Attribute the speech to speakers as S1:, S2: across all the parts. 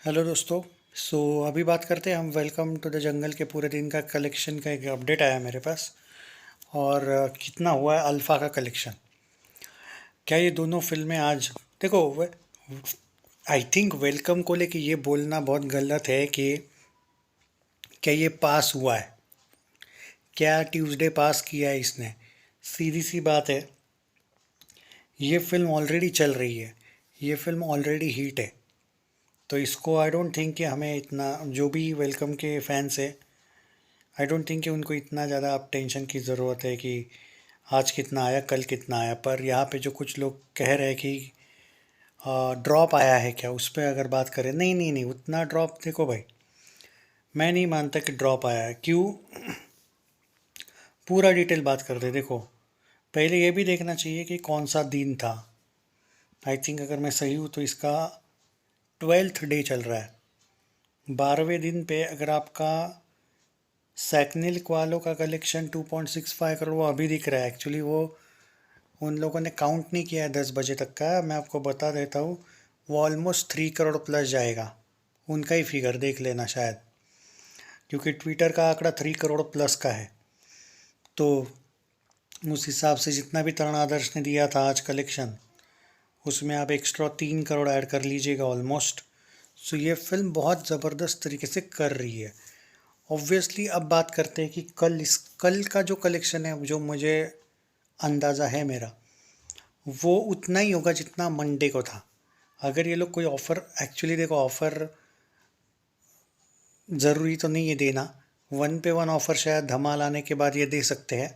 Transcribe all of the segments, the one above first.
S1: Hello दोस्तों। अभी बात करते हैं हम वेलकम टू द जंगल के पूरे दिन का कलेक्शन का एक अपडेट आया मेरे पास। और कितना हुआ है अल्फ़ा का कलेक्शन। क्या ये दोनों फिल्में आज देखो, आई थिंक वेलकम को लेके ये बोलना बहुत गलत है कि क्या ये पास हुआ है, क्या ट्यूसडे पास किया है इसने। सीधी सी बात है, ये फिल्म ऑलरेडी चल रही है, ये फिल्म ऑलरेडी हिट है। तो इसको आई डोंट थिंक कि हमें इतना, जो भी वेलकम के फैंस है, आई डोंट थिंक कि उनको इतना ज़्यादा अब टेंशन की ज़रूरत है कि आज कितना आया कल कितना आया। पर यहाँ पे जो कुछ लोग कह रहे हैं कि ड्रॉप आया है क्या, उस पर अगर बात करें, नहीं नहीं नहीं, उतना ड्रॉप देखो भाई, मैं नहीं मानता कि ड्रॉप आया है। क्यों, पूरा डिटेल बात करते हैं। देखो, पहले ये भी देखना चाहिए कि कौन सा दिन था। आई थिंक अगर मैं सही हूँ तो इसका 12th डे चल रहा है। 12वें दिन पे अगर आपका सैकनिल वालों का कलेक्शन 2.65 करोड़ वो अभी दिख रहा है। एक्चुअली वो उन लोगों ने काउंट नहीं किया है 10 बजे तक का। मैं आपको बता देता हूँ, वो ऑलमोस्ट 3 करोड़ प्लस जाएगा। उनका ही फिगर देख लेना शायद, क्योंकि ट्विटर का आंकड़ा 3 करोड़ प्लस का है। तो उस हिसाब से जितना भी तरुण आदर्श ने दिया था आज कलेक्शन, उसमें आप एक्स्ट्रा 3 करोड़ ऐड कर लीजिएगा ऑलमोस्ट। सो ये फिल्म बहुत ज़बरदस्त तरीके से कर रही है। ऑब्वियसली अब बात करते हैं कि कल का जो कलेक्शन है, जो मुझे अंदाज़ा है मेरा, वो उतना ही होगा जितना मंडे को था। अगर ये लोग कोई ऑफ़र, एक्चुअली देखो, ऑफ़र ज़रूरी तो नहीं है देना। 1 पे 1 ऑफ़र शायद धमाल आने के बाद ये दे सकते हैं,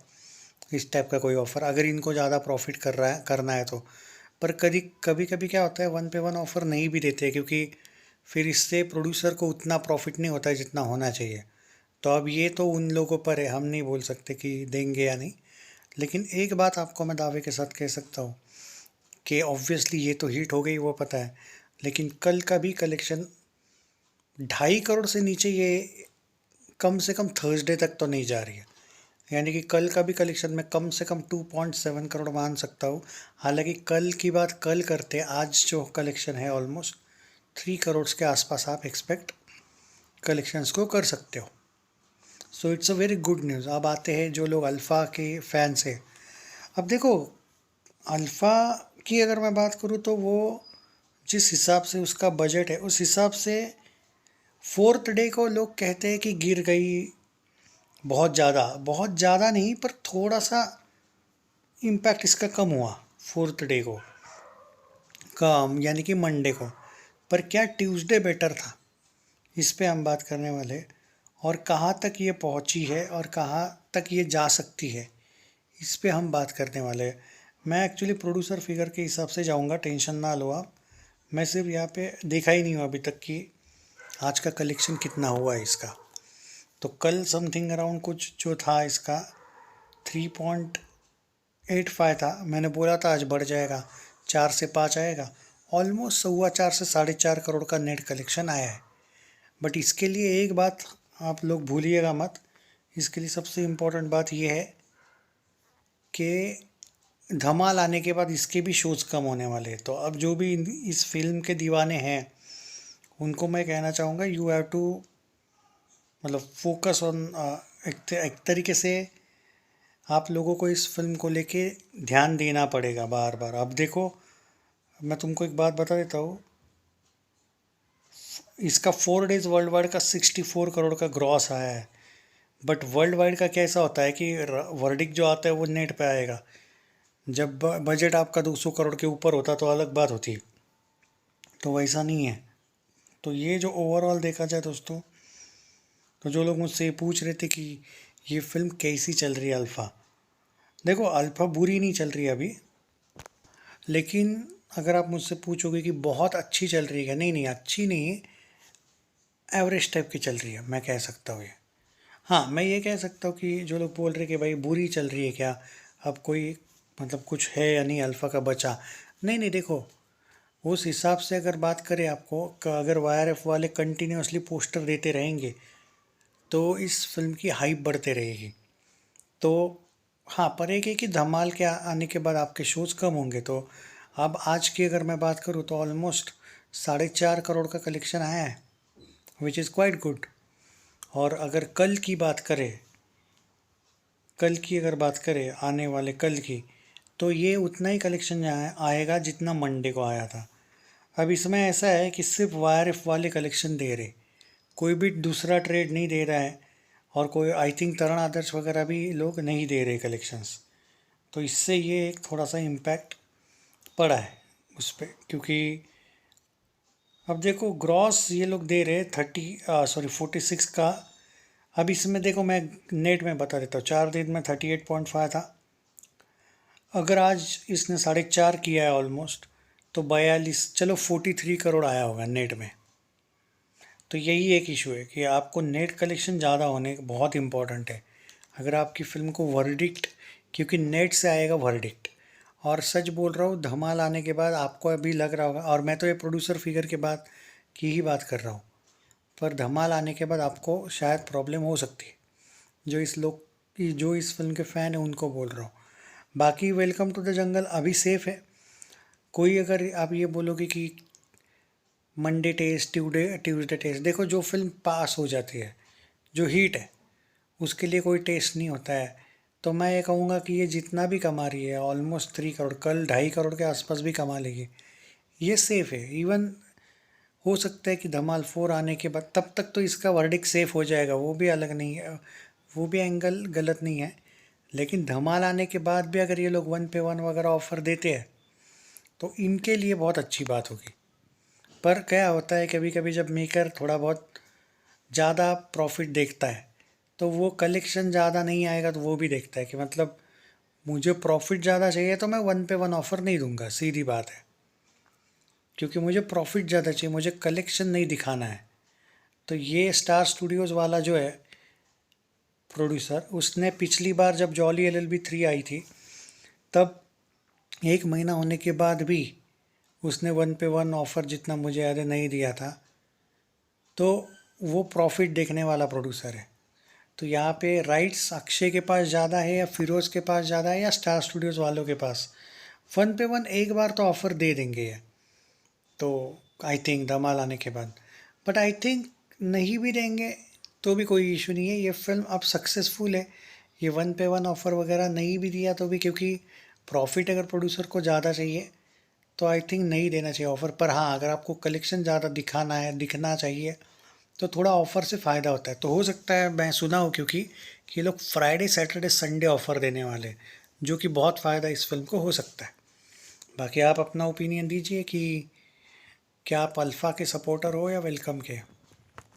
S1: इस टाइप का कोई ऑफ़र, अगर इनको ज़्यादा प्रॉफिट करना है तो। पर कभी कभी क्या होता है, 1 पे 1 ऑफ़र नहीं भी देते, क्योंकि फिर इससे प्रोड्यूसर को उतना प्रॉफिट नहीं होता है जितना होना चाहिए। तो अब ये तो उन लोगों पर है, हम नहीं बोल सकते कि देंगे या नहीं। लेकिन एक बात आपको मैं दावे के साथ कह सकता हूँ कि ऑब्वियसली ये तो हिट हो गई, वो पता है। लेकिन कल का भी कलेक्शन 2.5 करोड़ से नीचे ये कम से कम थर्सडे तक तो नहीं जा रही है। यानी कि कल का भी कलेक्शन में कम से कम 2.7 करोड़ मान सकता हूँ। हालांकि कल की बात कल करते हैं, आज जो कलेक्शन है ऑलमोस्ट 3 करोड़ के आसपास आप एक्सपेक्ट कलेक्शंस को कर सकते हो। So it's a very good news. अब आते हैं जो लोग अल्फ़ा के फैंस हैं। अब देखो, अल्फ़ा की अगर मैं बात करूँ तो वो जिस हिसाब से उसका बजट है, उस हिसाब से फोर्थ डे को लोग कहते हैं कि गिर गई। बहुत ज़्यादा नहीं, पर थोड़ा सा इम्पैक्ट इसका कम हुआ फोर्थ डे को, कम यानी कि मंडे को। पर क्या ट्यूसडे बेटर था, इस पे हम बात करने वाले। और कहाँ तक ये पहुँची है और कहाँ तक ये जा सकती है, इस पे हम बात करने वाले हैं। मैं एक्चुअली प्रोड्यूसर फिगर के हिसाब से जाऊंगा, टेंशन ना लो आप। मैं सिर्फ यहाँ पे देखा ही नहीं हूँ अभी तक कि आज का कलेक्शन कितना हुआ है इसका। तो कल समथिंग अराउंड कुछ जो था इसका 3.85 था। मैंने बोला था आज बढ़ जाएगा, 4 से 5 आएगा। ऑलमोस्ट 4.25 से 4.5 करोड़ का नेट कलेक्शन आया है। बट इसके लिए एक बात आप लोग भूलिएगा मत, इसके लिए सबसे इम्पोर्टेंट बात यह है कि धमाल आने के बाद इसके भी शोज़ कम होने वाले हैं। तो अब जो भी इस फिल्म के दीवाने हैं, उनको मैं कहना चाहूँगा, यू हैव टू, मतलब फोकस ऑन, एक तरीके से आप लोगों को इस फिल्म को लेके ध्यान देना पड़ेगा बार बार। अब देखो, मैं तुमको एक बात बता देता हूँ, इसका 4 डेज वर्ल्ड वाइड का 64 करोड़ का ग्रॉस आया है। बट वर्ल्ड वाइड का कैसा होता है कि वर्डिक जो आता है वो नेट पे आएगा। जब बजट आपका 200 करोड़ के ऊपर होता तो अलग बात होती, तो वैसा नहीं है। तो ये जो ओवरऑल देखा जाए दोस्तों, तो जो लोग मुझसे पूछ रहे थे कि ये फिल्म कैसी चल रही है अल्फ़ा, देखो अल्फ़ा बुरी नहीं चल रही है अभी। लेकिन अगर आप मुझसे पूछोगे कि बहुत अच्छी चल रही है क्या, नहीं नहीं, अच्छी नहीं, एवरेज टाइप की चल रही है, मैं कह सकता हूँ ये। हाँ, मैं ये कह सकता हूँ कि जो लोग बोल रहे कि भाई बुरी चल रही है क्या, अब कोई मतलब कुछ है या नहीं अल्फ़ा का बचा, नहीं नहीं, देखो उस हिसाब से अगर बात करें आपको, अगर वाईआरएफ वाले कंटिन्यूसली पोस्टर देते रहेंगे तो इस फिल्म की हाइप बढ़ते रहेगी। तो हाँ, पर एक है कि धमाल के आने के बाद आपके शोज़ कम होंगे, तो अब आज की अगर मैं बात करूँ तो ऑलमोस्ट 4.5 करोड़ का कलेक्शन आया है, विच इज़ क्वाइट गुड। और अगर कल की अगर बात करें आने वाले कल की, तो ये उतना ही कलेक्शन आएगा जितना मंडे को आया था। अब इसमें ऐसा है कि सिर्फ वाईआरएफ वाले कलेक्शन दे रहे, कोई भी दूसरा ट्रेड नहीं दे रहा है, और कोई आई थिंक तरण आदर्श वगैरह भी लोग नहीं दे रहे कलेक्शंस। तो इससे ये एक थोड़ा सा इम्पैक्ट पड़ा है उस पर, क्योंकि अब देखो ग्रॉस ये लोग दे रहे 46 का। अब इसमें देखो मैं नेट में बता देता हूँ, 4 दिन में 38.5 था। अगर आज इसने 4.5 किया है ऑलमोस्ट, तो 42, चलो 43 करोड़ आया होगा नेट में। तो यही एक इशू है कि आपको नेट कलेक्शन ज़्यादा होने बहुत इंपॉर्टेंट है अगर आपकी फ़िल्म को वर्डिक्ट, क्योंकि नेट से आएगा वर्डिक्ट। और सच बोल रहा हूँ, धमाल आने के बाद आपको अभी लग रहा होगा, और मैं तो ये प्रोड्यूसर फिगर के बाद की ही बात कर रहा हूँ, पर धमाल आने के बाद आपको शायद प्रॉब्लम हो सकती है। जो इस फिल्म के फ़ैन हैं उनको बोल रहा हूँ। बाकी वेलकम टू द जंगल अभी सेफ़ है। कोई अगर आप ये बोलोगे कि मंडे टेस्ट, ट्यूसडे टेस्ट, देखो जो फिल्म पास हो जाती है, जो हिट है, उसके लिए कोई टेस्ट नहीं होता है। तो मैं ये कहूँगा कि ये जितना भी कमा रही है, ऑलमोस्ट 3 करोड़, कल 2.5 करोड़ के आसपास भी कमा लेगी, ये सेफ़ है। इवन हो सकता है कि धमाल 4 आने के बाद, तब तक तो इसका वर्डिक्ट सेफ हो जाएगा, वो भी अलग नहीं है, वो भी एंगल गलत नहीं है। लेकिन धमाल आने के बाद भी अगर ये लोग 1 पे 1 वगैरह ऑफ़र देते हैं, तो इनके लिए बहुत अच्छी बात होगी। पर क्या होता है, कभी कभी जब मेकर थोड़ा बहुत ज़्यादा प्रॉफिट देखता है, तो वो कलेक्शन ज़्यादा नहीं आएगा तो वो भी देखता है कि मतलब मुझे प्रॉफिट ज़्यादा चाहिए, तो मैं 1 पे 1 ऑफ़र नहीं दूंगा, सीधी बात है। क्योंकि मुझे प्रॉफिट ज़्यादा चाहिए, मुझे कलेक्शन नहीं दिखाना है। तो ये स्टार स्टूडियोज़ वाला जो है प्रोड्यूसर, उसने पिछली बार जब जॉली LLB 3 आई थी, तब 1 महीना होने के बाद भी उसने 1 पे 1 ऑफ़र, जितना मुझे याद है, नहीं दिया था। तो वो प्रॉफिट देखने वाला प्रोड्यूसर है। तो यहाँ पे राइट्स अक्षय के पास ज़्यादा है या फिरोज़ के पास ज़्यादा है या स्टार स्टूडियोज़ वालों के पास? 1 पे 1 एक बार तो ऑफ़र दे देंगे ये, तो आई थिंक धमाल आने के बाद। बट आई थिंक नहीं भी देंगे तो भी कोई इशू नहीं है, ये फिल्म अब सक्सेसफुल है। ये 1 पे 1 ऑफ़र वगैरह नहीं भी दिया तो भी, क्योंकि प्रॉफिट अगर प्रोड्यूसर को ज़्यादा चाहिए तो आई थिंक नहीं देना चाहिए ऑफ़र। पर हाँ, अगर आपको कलेक्शन ज़्यादा दिखना चाहिए, तो थोड़ा ऑफ़र से फ़ायदा होता है। तो हो सकता है, मैं सुना हूँ क्योंकि कि ये लोग फ्राइडे सैटरडे संडे ऑफ़र देने वाले हैं, जो कि बहुत फ़ायदा इस फिल्म को हो सकता है। बाकी आप अपना ओपिनियन दीजिए कि क्या आप अल्फ़ा के सपोर्टर हो या वेलकम के।